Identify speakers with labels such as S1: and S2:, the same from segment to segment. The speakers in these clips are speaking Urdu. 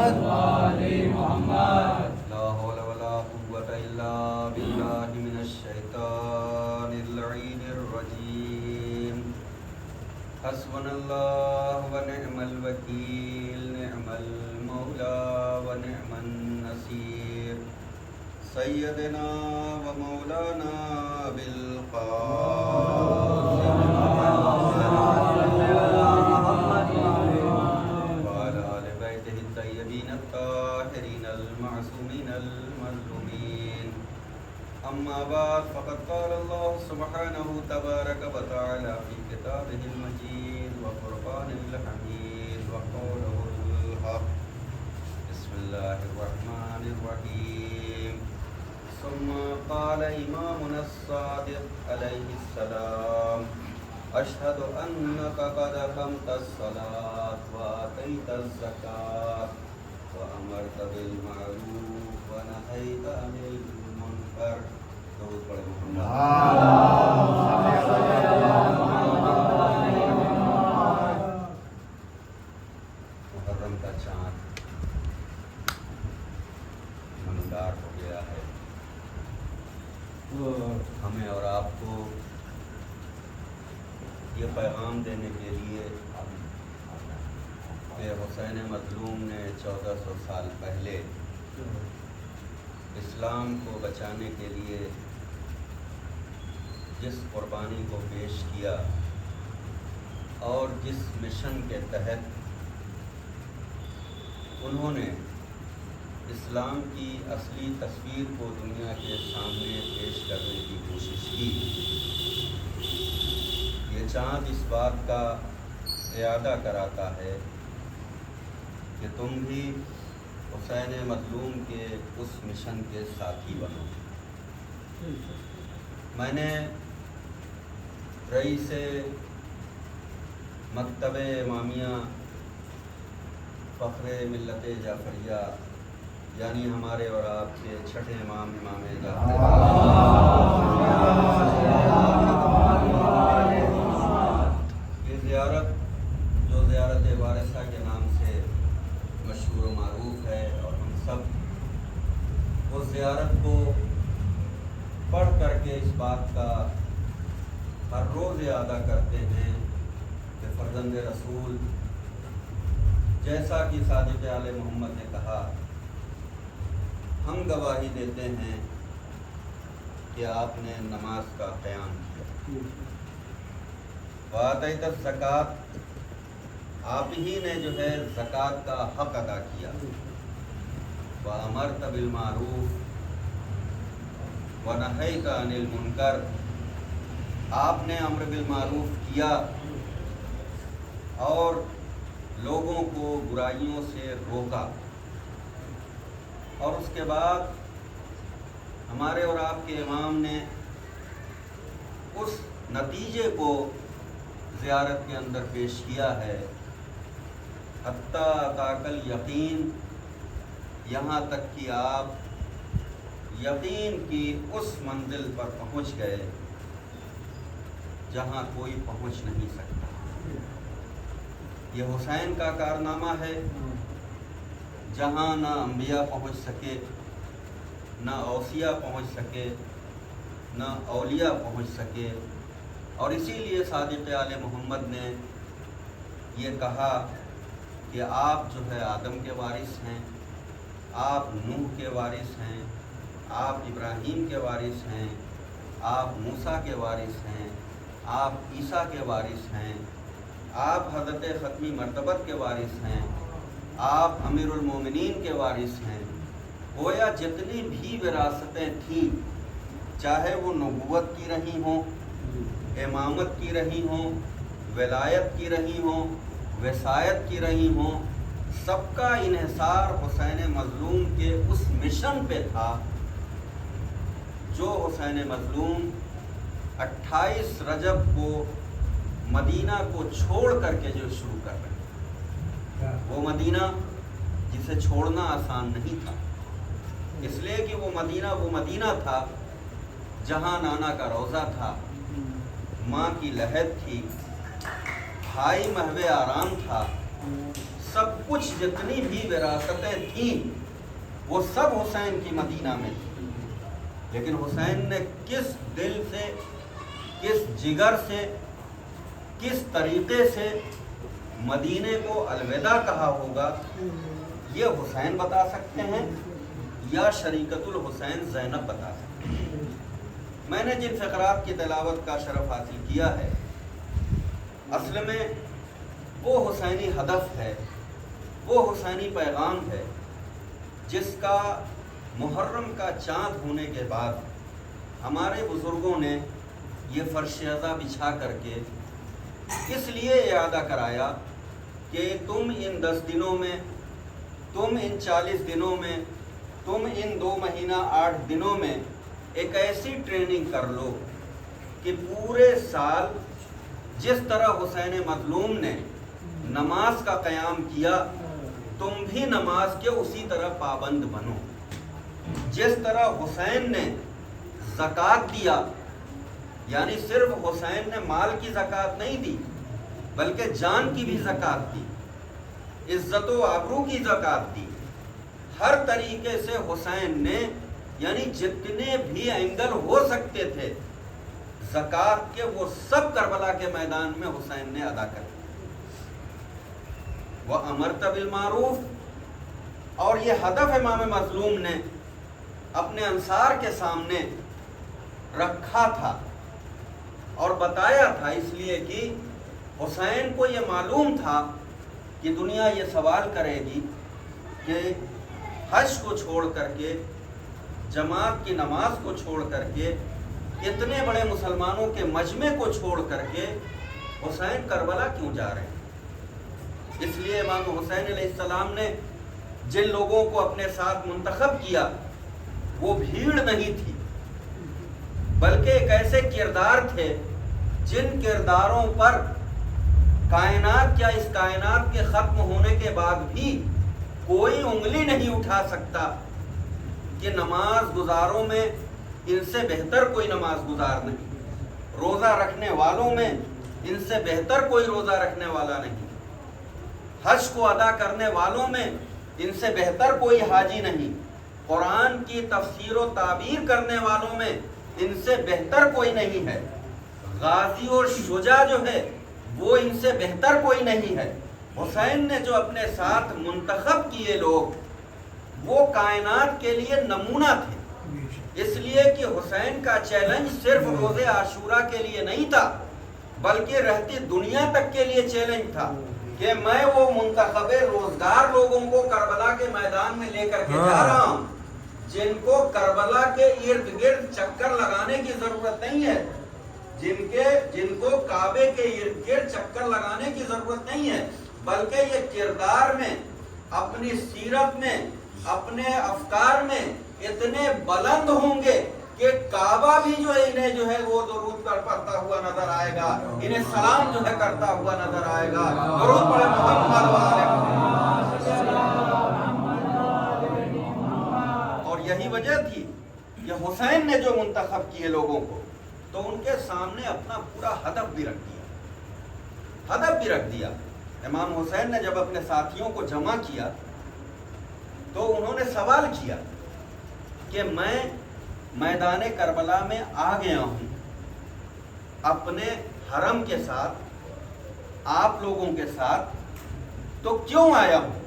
S1: محمد وآل محمد.
S2: لا حول ولا قوة إلا بالله من الشيطان اللعين الرجيم. حسبنا الله ونعم الوكيل نعم المولى ونعم النصير. سيدنا ومولانا بالقاسم وعلى آل بيته الطيبين الطاهرين المعصومين المظلومين. أما بعد فقد قال الله سبحانه تبارك وتعالى في كتابه المجيد وفرقانه الحميد وقوله الحق. بسم الله الرحمن الرحيم. ثم قال إمامنا الصادق عليه السلام: أشهد أنك قد أقمت الصلاة وآتيت الزكاة وأمرت بالمعروف ونهيت عن المنكر. درود پڑھیں محمد. محرم کا چاند نمودار ہو گیا ہے. ہمیں اور آپ کو یہ پیغام دینے کے لیے کہ حسین مظلوم نے 1400 سال پہلے اسلام کو بچانے کے لیے جس قربانی کو پیش کیا اور جس مشن کے تحت انہوں نے اسلام کی اصلی تصویر کو دنیا کے سامنے پیش کرنے کی کوشش کی، یہ چاند اس بات کا اعادہ کراتا ہے کہ تم بھی حسین مظلوم کے اس مشن کے ساتھی بنو. میں نے رئیس مکتب امامیہ فخر ملت جعفریہ یعنی ہمارے اور آپ کے چھٹے امام جعفر یہ زیارت جو زیارت وارثہ کے نام سے مشہور و معروف ہے، اور ہم سب اس زیارت کو پڑھ کر کے اس بات کا ہر روز اعادہ کرتے ہیں کہ فرزند رسول جیسا کہ صادق آل محمد نے کہا، ہم گواہی دیتے ہیں کہ آپ نے نماز کا قیام کیا. وآتیت الزکوٰۃ، آپ ہی نے جو ہے زکوٰۃ کا حق ادا کیا. وَأَمَرْتَ بِالْمَعْرُوفِ وَنَهَيْتَ عَنِ الْمُنْكَرِ، آپ نے امر بالمعروف کیا اور لوگوں کو برائیوں سے روکا. اور اس کے بعد ہمارے اور آپ کے امام نے اس نتیجے کو زیارت کے اندر پیش کیا ہے، حتیٰ اتاک الیقین، یہاں تک کہ آپ یقین کی اس منزل پر پہنچ گئے جہاں کوئی پہنچ نہیں سکتا. یہ حسین کا کارنامہ ہے، جہاں نہ انبیاء پہنچ سکے، نہ اوصیاء پہنچ سکے، نہ اولیاء پہنچ سکے. اور اسی لیے صادق آل محمد نے یہ کہا کہ آپ جو ہے آدم کے وارث ہیں، آپ نوح کے وارث ہیں، آپ ابراہیم کے وارث ہیں، آپ موسیٰ کے وارث ہیں، آپ عیسیٰ کے وارث ہیں، آپ حضرت ختمی مرتبت کے وارث ہیں، آپ امیر المومنین کے وارث ہیں. گویا جتنی بھی وراثتیں تھیں، چاہے وہ نبوت کی رہی ہوں، امامت کی رہی ہوں، ولایت کی رہی ہوں، وصایت کی رہی ہوں، سب کا انحصار حسین مظلوم کے اس مشن پہ تھا جو حسین مظلوم 28 رجب کو مدینہ کو چھوڑ کر کے جو شروع کر رہے ہیں. وہ مدینہ جسے چھوڑنا آسان نہیں تھا، اس لیے کہ وہ مدینہ تھا جہاں نانا کا روضہ تھا، ماں کی لحد تھی، بھائی محو آرام تھا، سب کچھ جتنی بھی وراثتیں تھیں وہ سب حسین کی مدینہ میں تھی، لیکن حسین نے کس دل سے، کس جگر سے، کس طریقے سے مدینے کو الوداع کہا ہوگا یہ حسین بتا سکتے ہیں یا شریکت الحسین زینب بتا سکتے ہیں۔ میں نے جن فقرات کی تلاوت کا شرف حاصل کیا ہے اصل میں وہ حسینی ہدف ہے، وہ حسینی پیغام ہے جس کا محرم کا چاند ہونے کے بعد ہمارے بزرگوں نے یہ فرش ازاں بچھا کر کے اس لیے اعادہ کرایا کہ تم ان 10 دنوں میں، تم ان 40 دنوں میں، تم ان 2 مہینہ 8 دنوں میں ایک ایسی ٹریننگ کر لو کہ پورے سال جس طرح حسین مظلوم نے نماز کا قیام کیا تم بھی نماز کے اسی طرح پابند بنو، جس طرح حسین نے زکوٰۃ دیا، یعنی صرف حسین نے مال کی زکوٰۃ نہیں دی بلکہ جان کی بھی زکوٰۃ دی، عزت و آبرو کی زکوٰۃ دی، ہر طریقے سے حسین نے یعنی جتنے بھی اینگل ہو سکتے تھے زکوٰۃ کے وہ سب کربلا کے میدان میں حسین نے ادا کر دی۔ وَأَمَرْتَ بِالْمَعْرُوفِ، اور یہ ہدف امام مظلوم نے اپنے انصار کے سامنے رکھا تھا اور بتایا تھا، اس لیے کہ حسین کو یہ معلوم تھا کہ دنیا یہ سوال کرے گی کہ حج کو چھوڑ کر کے، جماعت کی نماز کو چھوڑ کر کے، اتنے بڑے مسلمانوں کے مجمع کو چھوڑ کر کے حسین کربلا کیوں جا رہے ہیں؟ اس لیے امام حسین علیہ السلام نے جن لوگوں کو اپنے ساتھ منتخب کیا وہ بھیڑ نہیں تھی بلکہ ایک ایسے کردار تھے جن کرداروں پر کائنات کیا اس کائنات کے ختم ہونے کے بعد بھی کوئی انگلی نہیں اٹھا سکتا کہ نماز گزاروں میں ان سے بہتر کوئی نماز گزار نہیں، روزہ رکھنے والوں میں ان سے بہتر کوئی روزہ رکھنے والا نہیں، حج کو ادا کرنے والوں میں ان سے بہتر کوئی حاجی نہیں، قرآن کی تفسیر و تعبیر کرنے والوں میں ان سے بہتر کوئی نہیں ہے، غازی اور شجاع جو ہے وہ ان سے بہتر کوئی نہیں ہے۔ حسین نے جو اپنے ساتھ منتخب کیے لوگ وہ کائنات کے لیے نمونہ تھے، اس لیے کہ حسین کا چیلنج صرف روزے عاشورہ کے لیے نہیں تھا بلکہ رہتی دنیا تک کے لیے چیلنج تھا کہ میں وہ منتخب روزگار لوگوں کو کربلا کے میدان میں لے کر کے جا رہا ہوں جن کو کربلا کے ارد گرد چکر لگانے کی ضرورت نہیں ہے، جن کو کعبے کے ارد گرد چکر لگانے کی ضرورت نہیں ہے، بلکہ یہ کردار میں، اپنی سیرت میں، اپنے افکار میں اتنے بلند ہوں گے کہ کعبہ بھی جو ہے انہیں جو ہے وہ درود پر پڑھتا ہوا نظر آئے گا، انہیں سلام جو ہے کرتا ہوا نظر آئے گا۔ درود پڑھے محمد اور یہی وجہ تھی کہ حسین نے جو منتخب کیے لوگوں کو تو ان کے سامنے اپنا پورا ہدف بھی رکھ دیا۔ امام حسین نے جب اپنے ساتھیوں کو جمع کیا تو انہوں نے سوال کیا کہ میں میدان کربلا میں آ گیا ہوں اپنے حرم کے ساتھ، آپ لوگوں کے ساتھ، تو کیوں آیا ہوں؟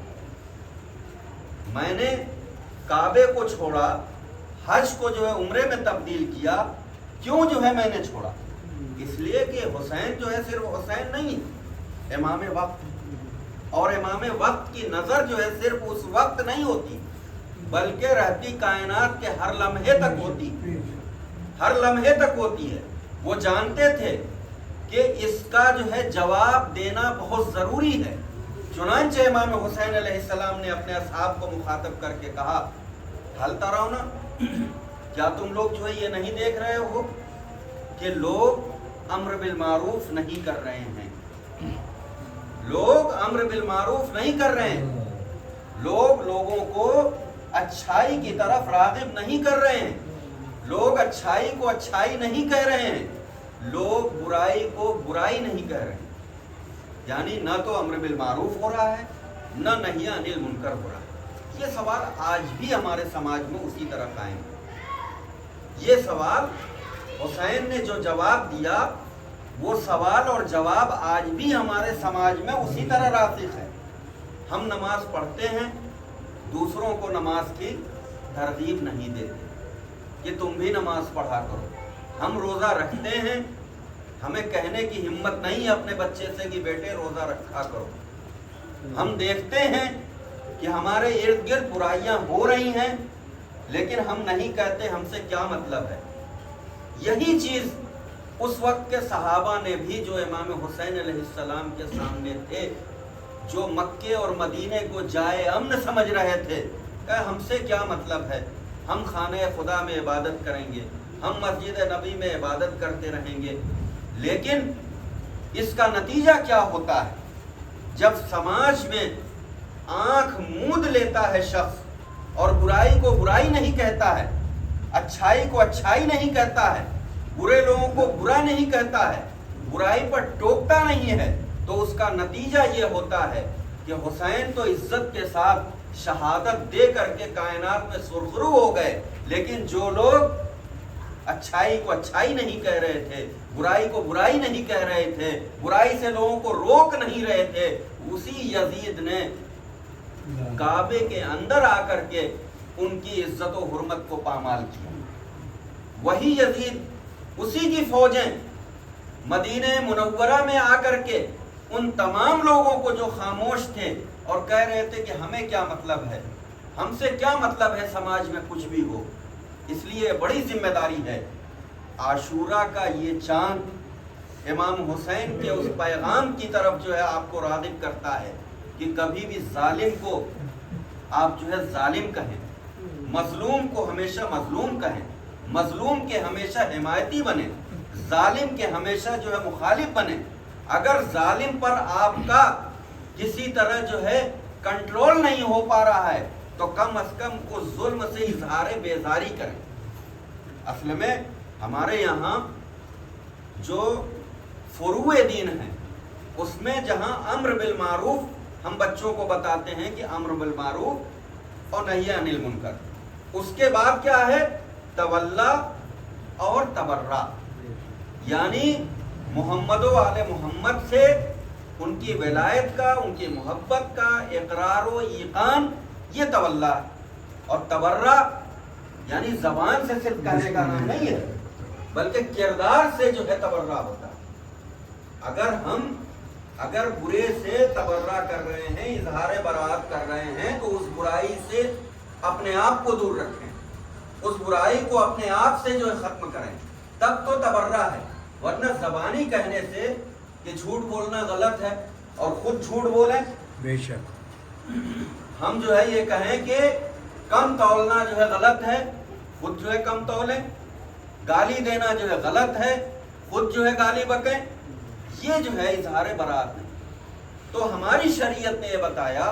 S2: میں نے کعبے کو چھوڑا، حج کو جو ہے عمرے میں تبدیل کیا، کیوں جو ہے میں نے چھوڑا؟ اس لیے کہ حسین جو ہے صرف حسین نہیں، امام وقت، اور امام وقت کی نظر جو ہے صرف اس وقت نہیں ہوتی بلکہ رہتی کائنات کے ہر لمحے تک ہوتی ہے۔ وہ جانتے تھے کہ اس کا جو ہے جواب دینا بہت ضروری ہے، چنانچہ امام حسین علیہ السلام نے اپنے اصحاب کو مخاطب کر کے کہا، حل ترون، کیا تم لوگ جو ہے یہ نہیں دیکھ رہے ہو کہ لوگ امر بالمعروف نہیں کر رہے ہیں؟ لوگ امر بالمعروف نہیں کر رہے ہیں، لوگ لوگوں کو اچھائی کی طرف راغب نہیں کر رہے ہیں، لوگ اچھائی کو اچھائی نہیں کہہ رہے ہیں، لوگ برائی کو برائی نہیں کہہ رہے ہیں۔ یعنی نہ تو امر بالمعروف ہو رہا ہے، نہ نہی انل منکر ہو رہا ہے۔ یہ سوال آج بھی ہمارے سماج میں اسی طرح قائم ہے۔ یہ سوال حسین نے جو جواب دیا، وہ سوال اور جواب آج بھی ہمارے سماج میں اسی طرح راسخ ہے۔ ہم نماز پڑھتے ہیں، دوسروں کو نماز کی ترغیب نہیں دیتے کہ تم بھی نماز پڑھا کرو۔ ہم روزہ رکھتے ہیں، ہمیں کہنے کی ہمت نہیں ہے اپنے بچے سے کہ بیٹے روزہ رکھا کرو۔ ہم دیکھتے ہیں کہ ہمارے ارد گرد برائیاں ہو رہی ہیں، لیکن ہم نہیں کہتے ہم سے کیا مطلب ہے۔ یہی چیز اس وقت کے صحابہ نے بھی، جو امام حسین علیہ السلام کے سامنے تھے، جو مکے اور مدینے کو جائے امن سمجھ رہے تھے، کہ ہم سے کیا مطلب ہے، ہم خانہ خدا میں عبادت کریں گے، ہم مسجد نبی میں عبادت کرتے رہیں گے۔ لیکن اس کا نتیجہ کیا ہوتا ہے؟ جب سماج میں آنکھ موند لیتا ہے شخص اور برائی کو برائی نہیں کہتا ہے، اچھائی کو اچھائی نہیں کہتا ہے، برے لوگوں کو برا نہیں کہتا ہے، برائی پر ٹوکتا نہیں ہے، تو اس کا نتیجہ یہ ہوتا ہے کہ حسین تو عزت کے ساتھ شہادت دے کر کے کائنات میں سرخرو ہو گئے، لیکن جو لوگ اچھائی کو اچھائی نہیں کہہ رہے تھے، برائی کو برائی نہیں کہہ رہے تھے، برائی سے لوگوں کو روک نہیں رہے تھے، اسی یزید نے کعبے کے اندر آ کر کے ان کی عزت و حرمت کو پامال کیا۔ وہی یزید، اسی کی فوجیں مدینہ منورہ میں آ کر کے ان تمام لوگوں کو جو خاموش تھے اور کہہ رہے تھے کہ ہمیں کیا مطلب ہے، ہم سے کیا مطلب ہے سماج میں کچھ بھی ہو، اس لیے بڑی ذمہ داری ہے۔ عاشورہ کا یہ چاند امام حسین کے اس پیغام کی طرف جو ہے آپ کو راغب کرتا ہے کہ کبھی بھی ظالم کو آپ جو ہے ظالم کہیں، مظلوم کو ہمیشہ مظلوم کہیں، مظلوم کے ہمیشہ حمایتی بنیں، ظالم کے ہمیشہ جو ہے مخالف بنیں۔ اگر ظالم پر آپ کا کسی طرح جو ہے کنٹرول نہیں ہو پا رہا ہے تو کم از کم اس ظلم سے اظہار بیزاری کریں۔ اصل میں ہمارے یہاں جو فروع دین ہیں، اس میں جہاں امر بالمعروف ہم بچوں کو بتاتے ہیں کہ امر بالمعروف اور نہی عن المنکر، اس کے بعد کیا ہے؟ تولا اور تبرع، یعنی محمد و آل محمد سے ان کی ولایت کا، ان کی محبت کا اقرار و ایقان، یہ تولا ہے۔ اور تبرع یعنی زبان سے صرف کہنے کا نام نہیں ہے، بلکہ کردار سے جو ہے تبرع ہوتا ہے۔ اگر برے سے تبرع کر رہے ہیں، اظہار برات کر رہے ہیں، تو اس برائی سے اپنے آپ کو دور رکھیں، اس برائی کو اپنے آپ سے جو ہے ختم کریں، تب تو تبرع ہے۔ ورنہ زبانی کہنے سے کہ جھوٹ بولنا غلط ہے اور خود جھوٹ بولیں،
S3: بے شک
S2: ہم جو ہے یہ کہیں کہ کم تولنا جو ہے غلط ہے، خود جو ہے کم تولیں، گالی دینا جو ہے غلط ہے، خود جو ہے گالی بکیں، یہ جو ہے اظہار برات نہیں۔ تو ہماری شریعت نے یہ بتایا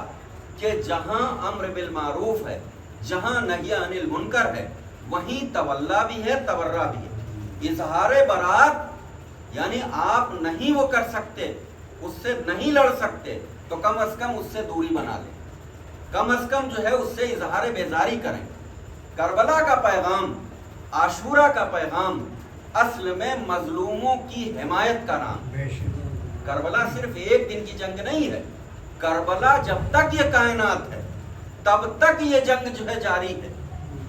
S2: کہ جہاں امر بالمعروف ہے، جہاں نہی عن المنکر ہے، وہیں تولا بھی ہے، تبرع بھی ہے۔ اظہار برات یعنی آپ نہیں وہ کر سکتے، اس سے نہیں لڑ سکتے، تو کم از کم اس سے دوری بنا لیں، کم از کم جو ہے اس سے اظہار بیزاری کریں۔ کربلا کا پیغام، عاشورہ کا پیغام اصل میں مظلوموں کی حمایت کا نام۔
S3: بے شک
S2: کربلا صرف ایک دن کی جنگ نہیں ہے، کربلا جب تک یہ کائنات ہے تب تک یہ جنگ جو ہے جاری ہے۔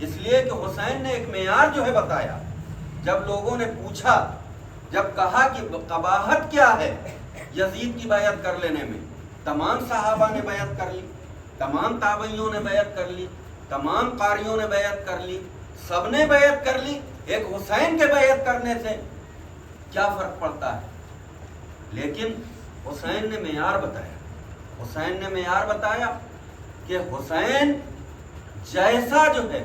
S2: اس لیے کہ حسین نے ایک معیار جو ہے بتایا، جب لوگوں نے پوچھا، جب کہا کہ قباحت کیا ہے یزید کی بیعت کر لینے میں، تمام صحابہ نے بیعت کر لی، تمام تابعیوں نے بیعت کر لی، تمام قاریوں نے بیعت کر لی، سب نے بیعت کر لی، ایک حسین کے بیعت کرنے سے کیا فرق پڑتا ہے؟ لیکن حسین نے معیار بتایا، حسین نے معیار بتایا کہ حسین جیسا جو ہے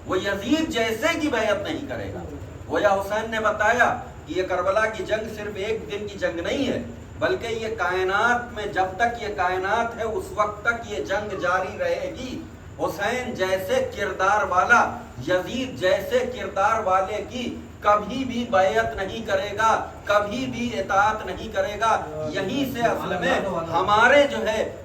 S2: وہ یزید جیسے کی بیعت نہیں کرے گا۔ گویا حسین نے بتایا کہ یہ کربلا کی جنگ صرف ایک دن کی جنگ نہیں ہے، بلکہ یہ کائنات میں جب تک یہ کائنات ہے اس وقت تک یہ جنگ جاری رہے گی۔ حسین جیسے کردار والا، یزید جیسے کردار والے کی کبھی بھی بیعت نہیں کرے گا، کبھی بھی اطاعت نہیں کرے گا۔ یہیں سے اصل میں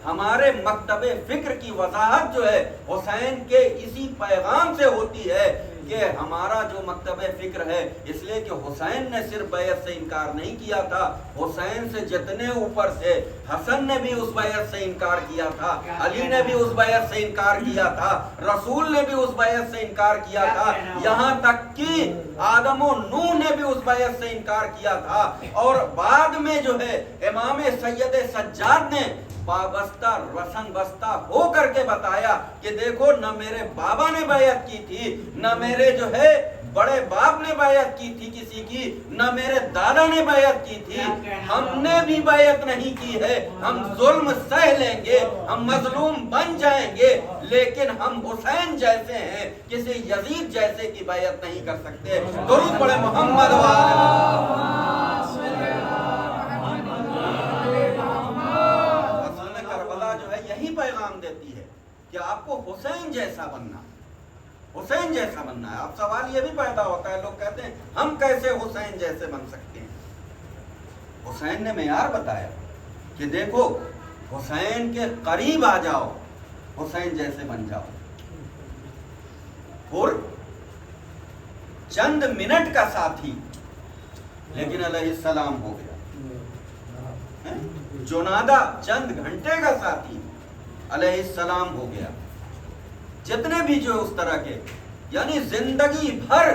S2: ہمارے مکتب فکر کی وضاحت جو ہے حسین کے اسی پیغام سے ہوتی ہے کہ ہمارا جو مکتب فکر ہے، اس لیے کہ حسین نے صرف بیعت سے انکار نہیں کیا تھا، حسین سے جتنے اوپر سے حسن نے بھی اس بیعت سے انکار کیا تھا، علی نے بھی اس بیعت سے انکار کیا تھا، رسول نے بھی اس بیعت سے انکار کیا تھا، یہاں تک کہ آدم و نوح نے بھی اس بیعت سے انکار کیا تھا، اور بعد میں جو ہے امام سید سجاد نے وابستہ رسن بستہ ہو کر کے بتایا کہ دیکھو نہ میرے بابا نے بیعت کی تھی، نہ میرے جو ہے بڑے باپ نے بیعت کی تھی کسی کی، نہ میرے دادا نے بیعت کی تھی، ہم نے بھی بیعت نہیں کی ہے، ہم ظلم سہ لیں گے، ہم مظلوم بن جائیں گے، لیکن ہم حسین جیسے ہیں، کسی یزید جیسے کی بیعت نہیں کر سکتے۔ درود پڑھے محمد یہی پیغام دیتی ہے کہ آپ کو حسین جیسا بننا، حسین جیسا بننا ہے۔ اب سوال یہ بھی پیدا ہوتا ہے، لوگ کہتے ہیں ہم کیسے حسین جیسے بن سکتے ہیں؟ حسین نے معیار بتایا کہ دیکھو حسین کے قریب آ جاؤ، حسین جیسے بن جاؤ، اور چند منٹ کا ساتھی لیکن علیہ السلام ہو گیا، جنادہ چند گھنٹے کا ساتھی علیہ السلام ہو گیا۔ جتنے بھی جو اس طرح کے، یعنی زندگی بھر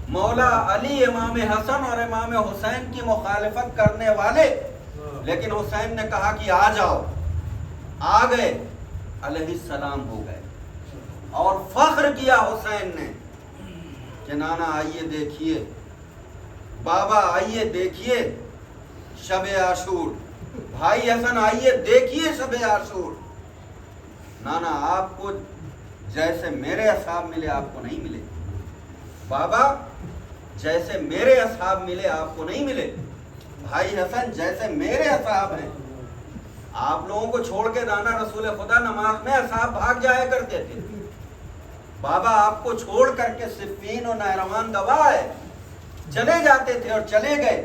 S2: مولا علی، امام حسن اور امام حسین کی مخالفت کرنے والے، لیکن حسین نے کہا کہ آ جاؤ، آ گئے، علیہ السلام ہو گئے، اور فخر کیا حسین نے کہ نانا آئیے دیکھیے، بابا آئیے دیکھیے شب عاشور، بھائی حسن آئیے دیکھیے شب عاشور، نانا آپ کو جیسے میرے اصحاب ملے آپ کو نہیں ملے، بابا جیسے میرے اصحاب ملے آپ کو نہیں ملے، بھائی حسن جیسے میرے اصحاب ہیں۔ آپ لوگوں کو چھوڑ کے نانا رسول خدا نماز میں اصحاب بھاگ جایا کرتے تھے، بابا آپ کو چھوڑ کر کے صفین و نہروان گواہ چلے جاتے تھے اور چلے گئے۔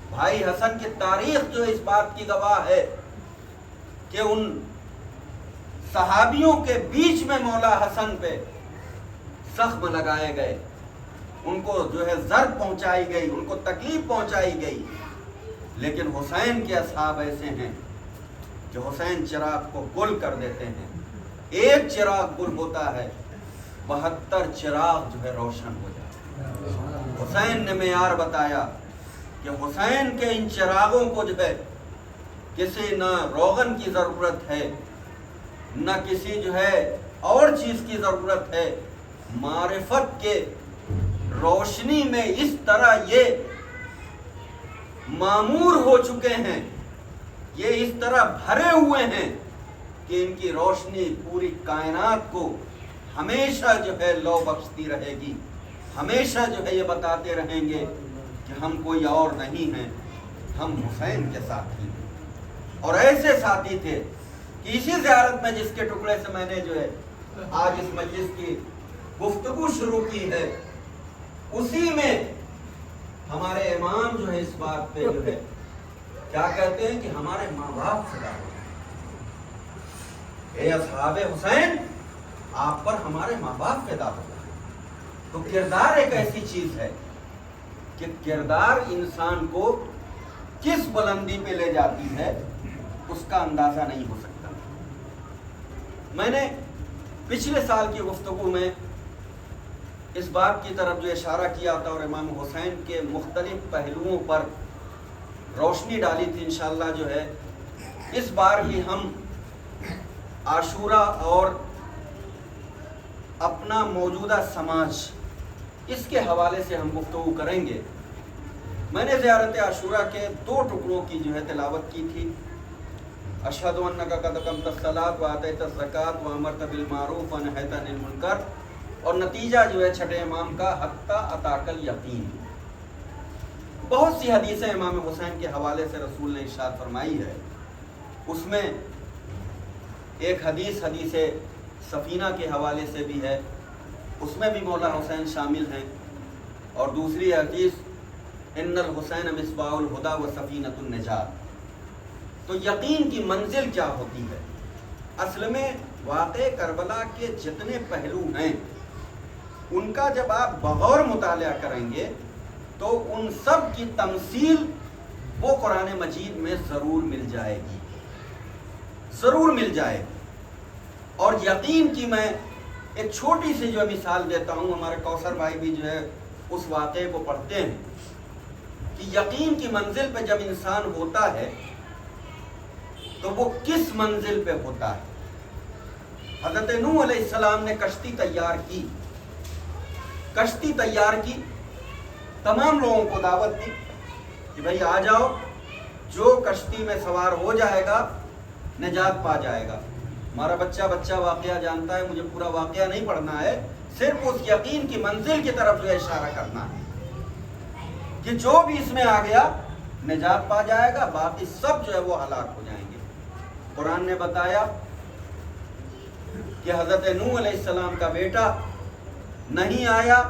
S2: بھائی حسن کی تاریخ جو اس بات کی گواہ ہے کہ ان صحابیوں کے بیچ میں مولا حسن پہ زخم لگائے گئے، ان کو جو ہے ضرب پہنچائی گئی، ان کو تکلیف پہنچائی گئی، لیکن حسین کے اصحاب ایسے ہیں کہ حسین چراغ کو گل کر دیتے ہیں، ایک چراغ گل ہوتا ہے 72 چراغ جو ہے روشن ہو جاتے ہیں۔ حسین نے معیار بتایا کہ حسین کے ان چراغوں کو جو ہے کسی نہ روغن کی ضرورت ہے، نہ کسی جو ہے اور چیز کی ضرورت ہے، معرفت کے روشنی میں اس طرح یہ معمور ہو چکے ہیں، یہ اس طرح بھرے ہوئے ہیں کہ ان کی روشنی پوری کائنات کو ہمیشہ جو ہے لو بخشتی رہے گی، ہمیشہ جو ہے یہ بتاتے رہیں گے کہ ہم کوئی اور نہیں ہیں، ہم حسین کے ساتھی ہیں۔ اور ایسے ساتھی تھے کہ اسی زیارت میں جس کے ٹکڑے سے میں نے جو ہے آج اس مجلس کی گفتگو شروع کی ہے، اسی میں ہمارے امام جو ہے اس بات پہ جو ہے کیا کہتے ہیں کہ ہمارے ماں باپ فدا ہو گئے، اے اصحاب حسین آپ پر ہمارے ماں باپ فدا ہو گئے۔ تو کردار ایک ایسی چیز ہے کہ کردار انسان کو کس بلندی پہ لے جاتی ہے اس کا اندازہ نہیں ہو سکتا۔ میں نے پچھلے سال کی گفتگو میں اس بات کی طرف جو اشارہ کیا تھا اور امام حسین کے مختلف پہلوؤں پر روشنی ڈالی تھی، انشاءاللہ جو ہے اس بار بھی ہم عاشورہ اور اپنا موجودہ سماج اس کے حوالے سے ہم گفتگو کریں گے۔ میں نے زیارت عاشورہ کے 2 ٹکڑوں کی جو ہے تلاوت کی تھی، اشہد انک قد اقمت الصلاۃ وآتیت الزکوٰۃ وامرت بالمعروف ونہیت عن المنکر، اور نتیجہ جو ہے چھٹے امام کا حتی اتاک الیقین۔ بہت سی حدیثیں امام حسین کے حوالے سے رسول نے ارشاد فرمائی ہے، اس میں ایک حدیث سفینہ کے حوالے سے بھی ہے، اس میں بھی مولا حسین شامل ہیں، اور دوسری حدیث ان الحسین مصباح الہدی و سفینۃ النجات۔ تو یقین کی منزل کیا ہوتی ہے؟ اصل میں واقع کربلا کے جتنے پہلو ہیں ان کا جب آپ بغور مطالعہ کریں گے تو ان سب کی تمثیل وہ قرآن مجید میں ضرور مل جائے گی، ضرور مل جائے گی۔ اور یقین کی میں ایک چھوٹی سی جو مثال دیتا ہوں، ہمارے کوثر بھائی بھی جو ہے اس واقعے کو پڑھتے ہیں کہ یقین کی منزل پہ جب انسان ہوتا ہے تو وہ کس منزل پہ ہوتا ہے۔ حضرت نوح علیہ السلام نے کشتی تیار کی، کشتی تیار کی، تمام لوگوں کو دعوت دی کہ بھائی آ جاؤ، جو کشتی میں سوار ہو جائے گا نجات پا جائے گا۔ ہمارا بچہ واقعہ جانتا ہے، مجھے پورا واقعہ نہیں پڑھنا ہے، صرف اس یقین کی منزل کی طرف جو ہے اشارہ کرنا ہے کہ جو بھی اس میں آ گیا نجات پا جائے گا، باقی سب جو ہے وہ ہلاک ہو جائیں گے۔ قرآن نے بتایا کہ حضرت نوح علیہ السلام کا بیٹا نہیں آیا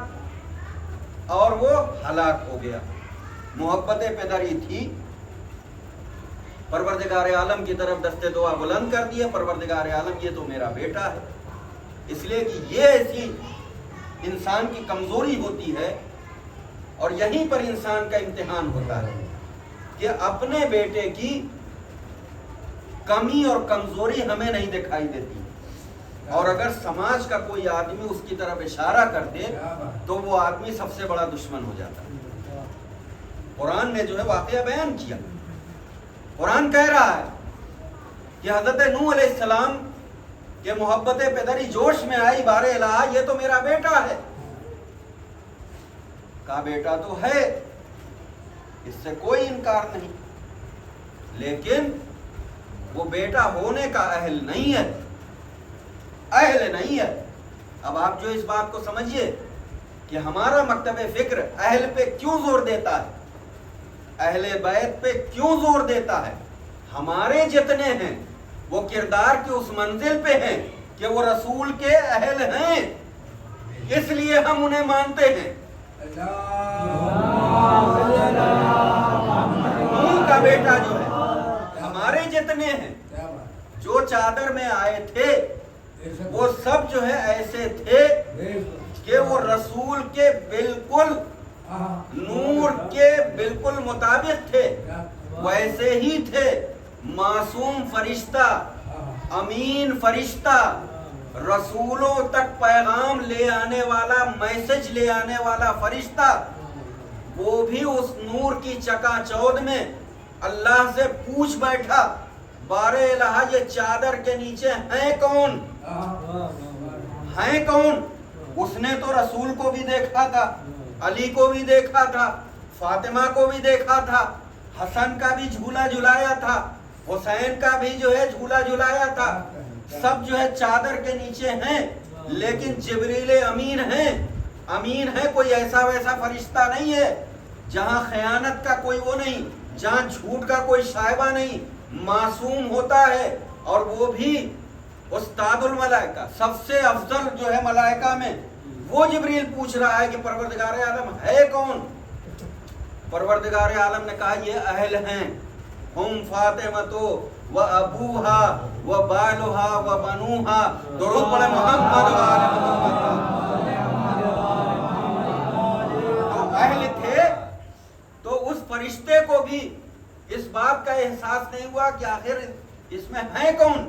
S2: اور وہ ہلاک ہو گیا۔ محبت پدری تھی، پروردگار عالم کی طرف دستے دعا بلند کر دیا، پروردگار عالم یہ تو میرا بیٹا ہے۔ اس لیے کہ یہ ایسی انسان کی کمزوری ہوتی ہے اور یہیں پر انسان کا امتحان ہوتا ہے کہ اپنے بیٹے کی کمی اور کمزوری ہمیں نہیں دکھائی دیتی، اور اگر سماج کا کوئی آدمی اس کی طرف اشارہ کر دے تو وہ آدمی سب سے بڑا دشمن ہو جاتا ہے۔ قرآن نے جو ہے واقعہ بیان کیا، قرآن کہہ رہا ہے کہ حضرت نوح علیہ السلام کہ محبت پدری جوش میں آئی، بار الہ یہ تو میرا بیٹا ہے۔ کہا بیٹا تو ہے، اس سے کوئی انکار نہیں، لیکن وہ بیٹا ہونے کا اہل نہیں ہے، اہل نہیں ہے۔ اب آپ جو اس بات کو سمجھیے کہ ہمارا مکتب فکر اہل پہ کیوں زور دیتا ہے، اہل بیت پہ کیوں زور دیتا ہے؟ ہمارے جتنے ہیں وہ کردار کی اس منزل پہ ہیں کہ وہ رسول کے اہل ہیں، اس لیے ہم انہیں مانتے ہیں۔ نوح کا بیٹا جو ہے، ہمارے جتنے ہیں جو چادر میں آئے تھے وہ سب جو ہے ایسے تھے کہ وہ رسول کے بالکل نور کے بالکل مطابق تھے، ویسے ہی تھے، معصوم فرشتہ، امین فرشتہ، رسولوں تک پیغام لے آنے والا، میسج لے آنے والا فرشتہ، وہ بھی اس نور کی چکا چوند میں اللہ سے پوچھ بیٹھا، بار الہ یہ چادر کے نیچے ہیں کون؟ ہیں کون؟ اس نے تو رسول کو بھی دیکھا تھا، علی کو بھی دیکھا تھا، فاطمہ کو بھی دیکھا تھا، حسن کا بھی جھولا جھلایا تھا، حسین کا بھی جو ہے جھولا جھلایا تھا، سب جو ہے چادر کے نیچے ہیں، لیکن جبریل امین ہیں، امین ہے، کوئی ایسا ویسا فرشتہ نہیں ہے، جہاں خیانت کا کوئی وہ نہیں، جہاں جھوٹ کا کوئی شائبہ نہیں، معصوم ہوتا ہے، اور وہ بھی استاد الملائکہ، سب سے افضل جو ہے ملائکہ میں، وہ جبریل پوچھ رہا ہے کہ پروردگار عالم ہے کون؟ پروردگار عالم نے کہا یہ اہل ہیں، ہم فاطمہ و ابوہا و بالہا و بنوہا، درود پڑھے محمد و آل محمد۔ تو اہل تھے، تو اس فرشتے کو بھی اس بات کا احساس نہیں ہوا کہ آخر اس میں ہیں کون؟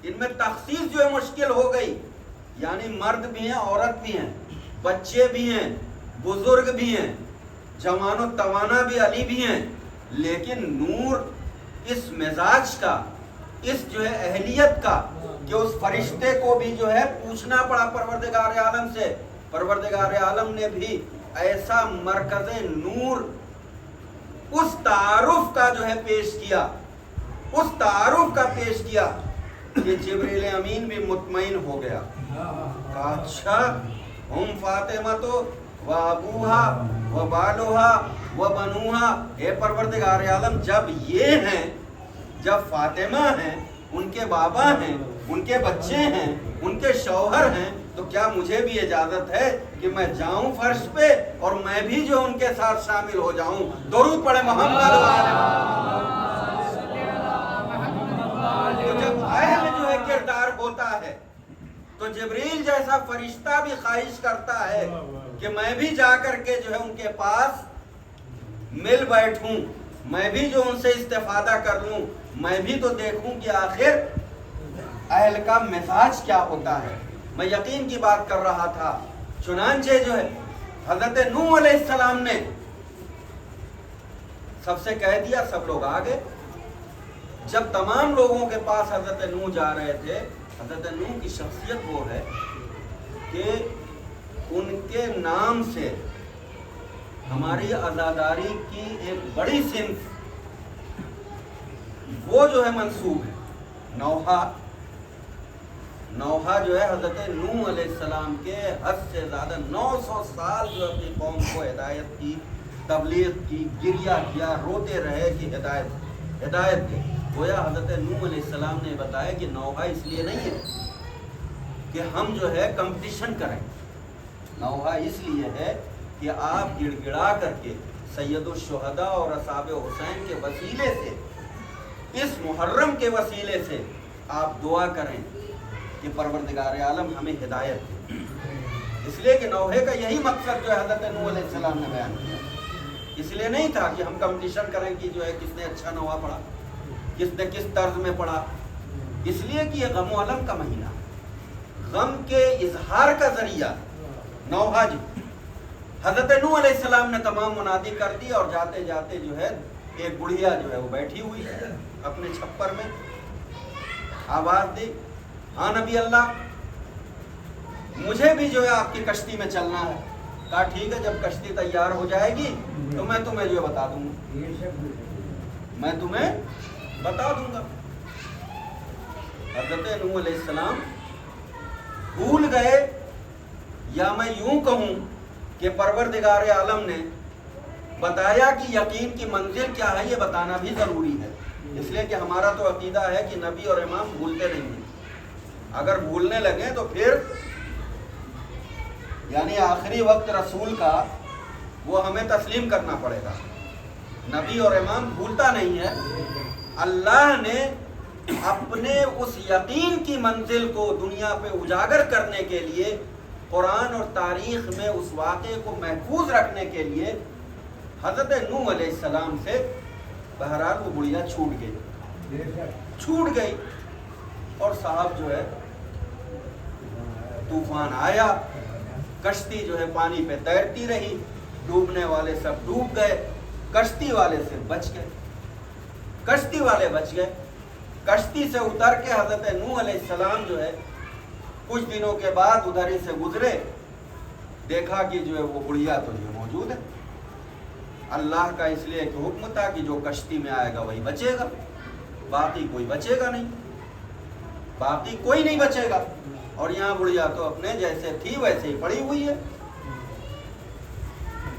S2: ان میں تخصیص جو ہے مشکل ہو گئی، یعنی مرد بھی ہیں، عورت بھی ہیں، بچے بھی ہیں، بزرگ بھی ہیں، جوان و توانا بھی، علی بھی ہیں، لیکن نور اس مزاج کا، اس جو ہے اہلیت کا کہ اس فرشتے کو بھی جو ہے پوچھنا پڑا پروردگار عالم سے۔ پروردگار عالم نے بھی ایسا مرکز نور اس تعارف کا جو ہے پیش کیا، اس تعارف کا پیش کیا کہ جبریل امین بھی مطمئن ہو گیا، کہا اچھا ہم فاطمہ تو و ابوہا و بالوہا و بنوہا، اے پروردگار عالم جب یہ ہیں، جب فاطمہ ہیں، ان کے بابا ہیں، ان کے بچے ہیں، ان کے شوہر ہیں، تو کیا مجھے بھی اجازت ہے کہ میں جاؤں فرش پہ اور میں بھی جو ان کے ساتھ شامل ہو جاؤں؟ درود پڑھے محمد والے۔ تو جب اہل جو ہے کردار ہوتا ہے تو جبریل جیسا فرشتہ بھی خواہش کرتا ہے کہ میں بھی جا کر کے جو ہے ان کے پاس مل بیٹھوں، میں بھی جو ان سے استفادہ کر لوں، میں بھی تو دیکھوں کہ آخر اہل کا مزاج کیا ہوتا ہے۔ میں یقین کی بات کر رہا تھا، چنانچہ جو ہے حضرت نوح علیہ السلام نے سب سے کہہ دیا، سب لوگ آگے۔ جب تمام لوگوں کے پاس حضرت نوح جا رہے تھے، حضرت نوح کی شخصیت وہ ہے کہ ان کے نام سے ہماری عزاداری کی ایک بڑی صنف وہ جو ہے منسوب ہے۔ نوحہ جو ہے حضرت نوح علیہ السلام کے حد سے زیادہ 900 سال جو اپنی قوم کو ہدایت کی، تبلیغ کی، گریہ کیا، روتے رہے کہ ہدایت دے۔ گویا حضرت نوح علیہ السلام نے بتایا کہ نوحہ اس لیے نہیں ہے کہ ہم جو ہے کمپٹیشن کریں، نوحہ اس لیے ہے کہ آپ گڑ گڑا کر کے سید الشہداء اور اصحاب حسین کے وسیلے سے، اس محرم کے وسیلے سے آپ دعا کریں کہ پروردگار عالم ہمیں ہدایت دے۔ اس لیے کہ نوحے کا یہی مقصد جو ہے حضرت نوح علیہ السلام نے بیان کیا، اس لیے نہیں تھا کہ ہم کمپٹیشن کریں کہ جو ہے کس نے اچھا نوحہ پڑھا، کس نے کس طرز میں پڑھا، اس لیے کہ یہ غم و علم کا مہینہ، غم کے اظہار کا ذریعہ نوحہ جی۔ حضرت نوح علیہ السلام نے تمام منادی کر دی اور جاتے جاتے جو ہے ایک بڑھیا جو ہے وہ بیٹھی ہوئی ہے اپنے چھپر میں، آواز دی، ہاں نبی اللہ مجھے بھی جو ہے آپ کی کشتی میں چلنا ہے۔ کہا ٹھیک ہے، جب کشتی تیار ہو جائے گی تو میں تمہیں جو بتا دوں گا، میں تمہیں بتا دوں گا۔ حضرت نوح علیہ السلام بھول گئے، یا میں یوں کہوں کہ پروردگار عالم نے بتایا کہ یقین کی منزل کیا ہے، یہ بتانا بھی ضروری ہے، اس لیے کہ ہمارا تو عقیدہ ہے کہ نبی اور امام بھولتے نہیں ہیں، اگر بھولنے لگیں تو پھر یعنی آخری وقت رسول کا وہ ہمیں تسلیم کرنا پڑے گا۔ نبی اور امام بھولتا نہیں ہے۔ اللہ نے اپنے اس یقین کی منزل کو دنیا پہ اجاگر کرنے کے لیے، قرآن اور تاریخ میں اس واقعے کو محفوظ رکھنے کے لیے حضرت نوح علیہ السلام سے بہرحال وہ بڑھیا چھوٹ گئی اور صاحب جو ہے طوفان آیا، کشتی جو ہے پانی پہ تیرتی رہی، ڈوبنے والے سب ڈوب گئے، کشتی والے سے بچ گئے، کشتی والے بچ گئے۔ کشتی سے اتر کے حضرت نوح علیہ السلام جو ہے کچھ دنوں کے بعد ادھر ہی سے گزرے، دیکھا کہ جو ہے وہ بڑھیا تو یہ موجود ہے۔ اللہ کا اس لیے ایک حکم تھا کہ جو کشتی میں آئے گا وہی بچے گا، باقی کوئی بچے گا نہیں، باقی کوئی نہیں بچے گا۔ اور یہاں بڑھیا تو اپنے جیسے تھی ویسے ہی پڑی ہوئی ہے۔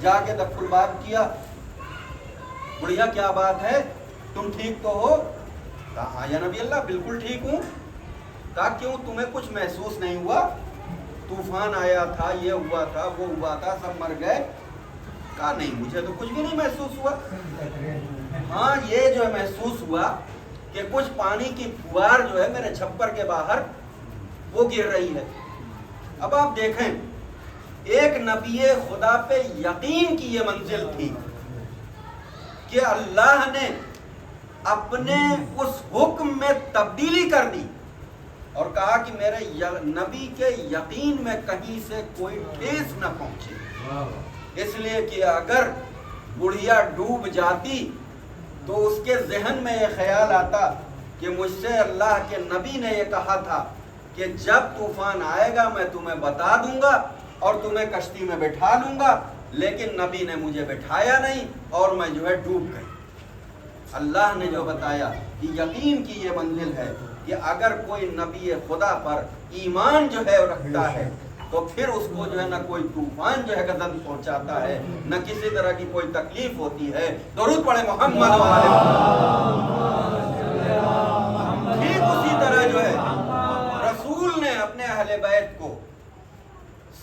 S2: جا کے دف الباب کیا، بڑھیا کیا بات ہے، تم ٹھیک تو ہو؟ کہا ہاں یا نبی اللہ بالکل ٹھیک ہوں۔ کہا کیوں، تمہیں کچھ محسوس نہیں ہوا؟ طوفان آیا تھا، یہ ہوا تھا، وہ ہوا تھا، سب مر گئے۔ کہا نہیں مجھے تو کچھ بھی نہیں محسوس ہوا۔ ہاں یہ جو ہے محسوس ہوا کہ کچھ پانی کی فوار جو ہے میرے چھپر کے باہر وہ گر رہی ہے۔ اب آپ دیکھیں، ایک نبی خدا پہ یقین کی یہ منزل تھی کہ اللہ نے اپنے اس حکم میں تبدیلی کر دی اور کہا کہ میرے نبی کے یقین میں کہیں سے کوئی ٹھیس نہ پہنچے، اس لیے کہ اگر بڑھیا ڈوب جاتی تو اس کے ذہن میں یہ خیال آتا کہ مجھ سے اللہ کے نبی نے یہ کہا تھا کہ جب طوفان آئے گا میں تمہیں بتا دوں گا اور تمہیں کشتی میں بٹھا لوں گا، لیکن نبی نے مجھے بٹھایا نہیں اور میں جو ہے ڈوب گئی۔ اللہ نے جو بتایا کہ یقین کی یہ منزل ہے کہ اگر کوئی نبی خدا پر ایمان جو ہے رکھتا ہے تو پھر اس کو جو ہے نہ کوئی طوفان جو ہے گزن پہنچاتا ہے، نہ کسی طرح کی کوئی تکلیف ہوتی ہے۔ درود پڑھے محمد والے۔ ٹھیک اسی طرح جو ہے رسول نے اپنے اہل بیت کو